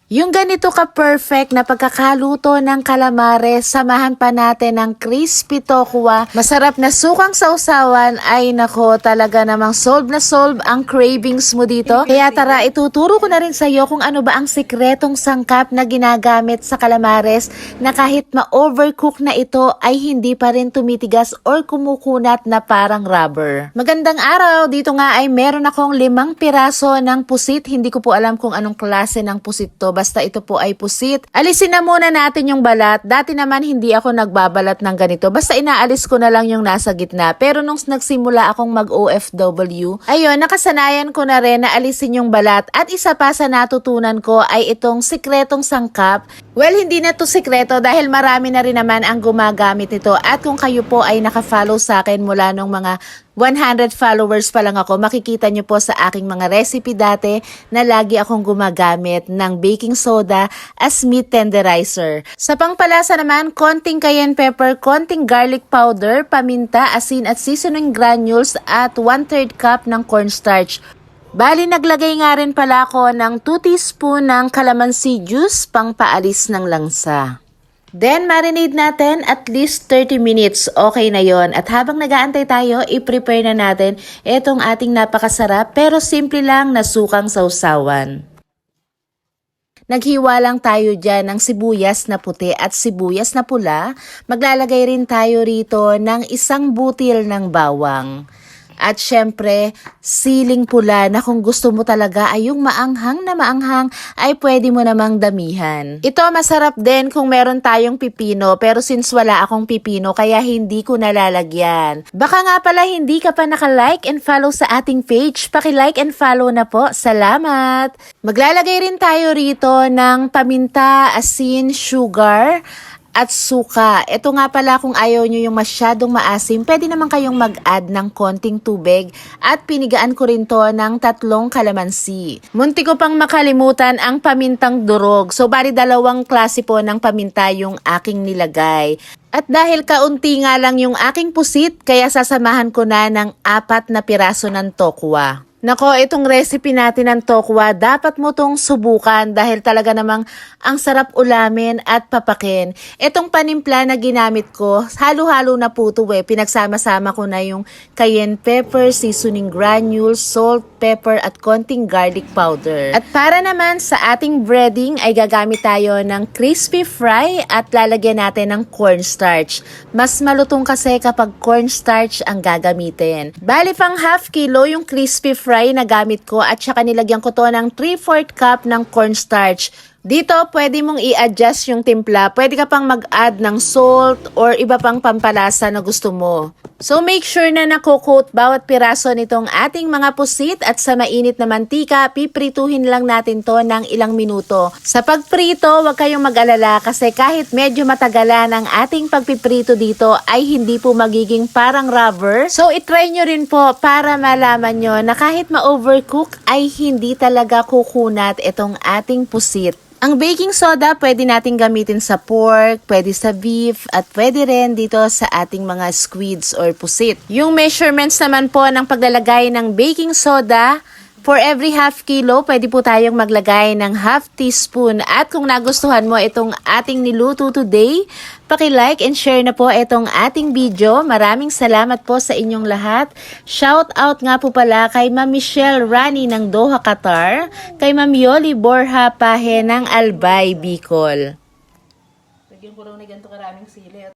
Yung ganito ka-perfect na pagkakaluto ng calamares, samahan pa natin ng crispy tokwa. Masarap na sukang sausawan, ay nako, talaga namang solve na solve ang cravings mo dito. Kaya tara, ituturo ko na rin sa iyo kung ano ba ang sikretong sangkap na ginagamit sa calamares na kahit ma-overcook na ito ay hindi pa rin tumitigas or kumukunat na parang rubber. Magandang araw! Dito nga ay meron akong 5 piraso ng pusit. Hindi ko po alam kung anong klase ng pusit to. Basta ito po ay pusit. Alisin na muna natin yung balat. Dati naman hindi ako nagbabalat ng ganito. Basta inaalis ko na lang yung nasa gitna. Pero nung nagsimula akong mag-OFW, ayun, nakasanayan ko na rin na alisin yung balat. At isa pa sa natutunan ko ay itong sikretong sangkap. Well, hindi na to sikreto dahil marami na rin naman ang gumagamit nito. At kung kayo po ay nakafollow sa akin mula nung mga 100 followers pa lang ako, makikita nyo po sa aking mga recipe dati na lagi akong gumagamit ng baking soda as meat tenderizer. Sa pangpalasa naman, konting cayenne pepper, konting garlic powder, paminta, asin at seasoning granules at 1/3 cup ng cornstarch. Bali, naglagay nga rin pala ako ng 2 teaspoon ng calamansi juice pang paalis ng langsa. Then, marinate natin at least 30 minutes. Okay na yon. At habang nag-aantay tayo, i-prepare na natin itong ating napakasarap pero simple lang na sukang sausawan. Naghiwa lang tayo dyan ng sibuyas na puti at sibuyas na pula. Maglalagay rin tayo rito ng 1 butil ng bawang. At syempre, siling pula na kung gusto mo talaga ay yung maanghang na maanghang ay pwede mo namang damihan. Ito masarap din kung meron tayong pipino pero since wala akong pipino kaya hindi ko nalalagyan. Baka nga pala hindi ka pa naka-like and follow sa ating page. Paki-like and follow na po. Salamat! Maglalagay rin tayo rito ng paminta, asin, sugar, at suka. Ito nga pala kung ayaw nyo yung masyadong maasim, pwede naman kayong mag-add ng konting tubig at pinigaan ko rin to ng 3 kalamansi. Munti ko pang makalimutan ang pamintang durog. So bali 2 klase po ng paminta yung aking nilagay. At dahil kaunti nga lang yung aking pusit, kaya sasamahan ko na ng 4 na piraso ng tokwa. Nako, itong recipe natin ng tokwa, dapat mo tong subukan dahil talaga namang ang sarap ulamin at papakin. Itong panimpla na ginamit ko, halo-halo na po ito eh. Pinagsama-sama ko na yung cayenne pepper, seasoning granules, salt, pepper at konting garlic powder. At para naman sa ating breading ay gagamit tayo ng crispy fry at lalagyan natin ng cornstarch. Mas malutong kasi kapag cornstarch ang gagamitin. Bali pang half kilo yung crispy fry na gamit ko at saka nilagyan ko to ng 3/4 cup ng cornstarch. Dito, pwede mong i-adjust yung timpla. Pwede ka pang mag-add ng salt or iba pang pampalasa na gusto mo. So, make sure na nako-coat bawat piraso nitong ating mga pusit at sa mainit na mantika, piprituhin lang natin to ng ilang minuto. Sa pagprito, huwag kayong mag-alala kasi kahit medyo matagalan ang ating pagpiprito dito ay hindi po magiging parang rubber. So, itry nyo rin po para malaman nyo na kahit ma-overcook ay hindi talaga kukunat itong ating pusit. Ang baking soda pwede natin gamitin sa pork, pwede sa beef, at pwede rin dito sa ating mga squids or pusit. Yung measurements naman po ng paglalagay ng baking soda, for every half kilo, pwede po tayong maglagay ng half teaspoon. At kung nagustuhan mo itong ating niluto today, paki-like and share na po itong ating video. Maraming salamat po sa inyong lahat. Shout out nga po pala kay Ma'am Michelle Rani ng Doha, Qatar, kay Ma'am Yoli Borja Pahe ng Albay, Bicol. Lagyan ko lang na ganito karaming sili.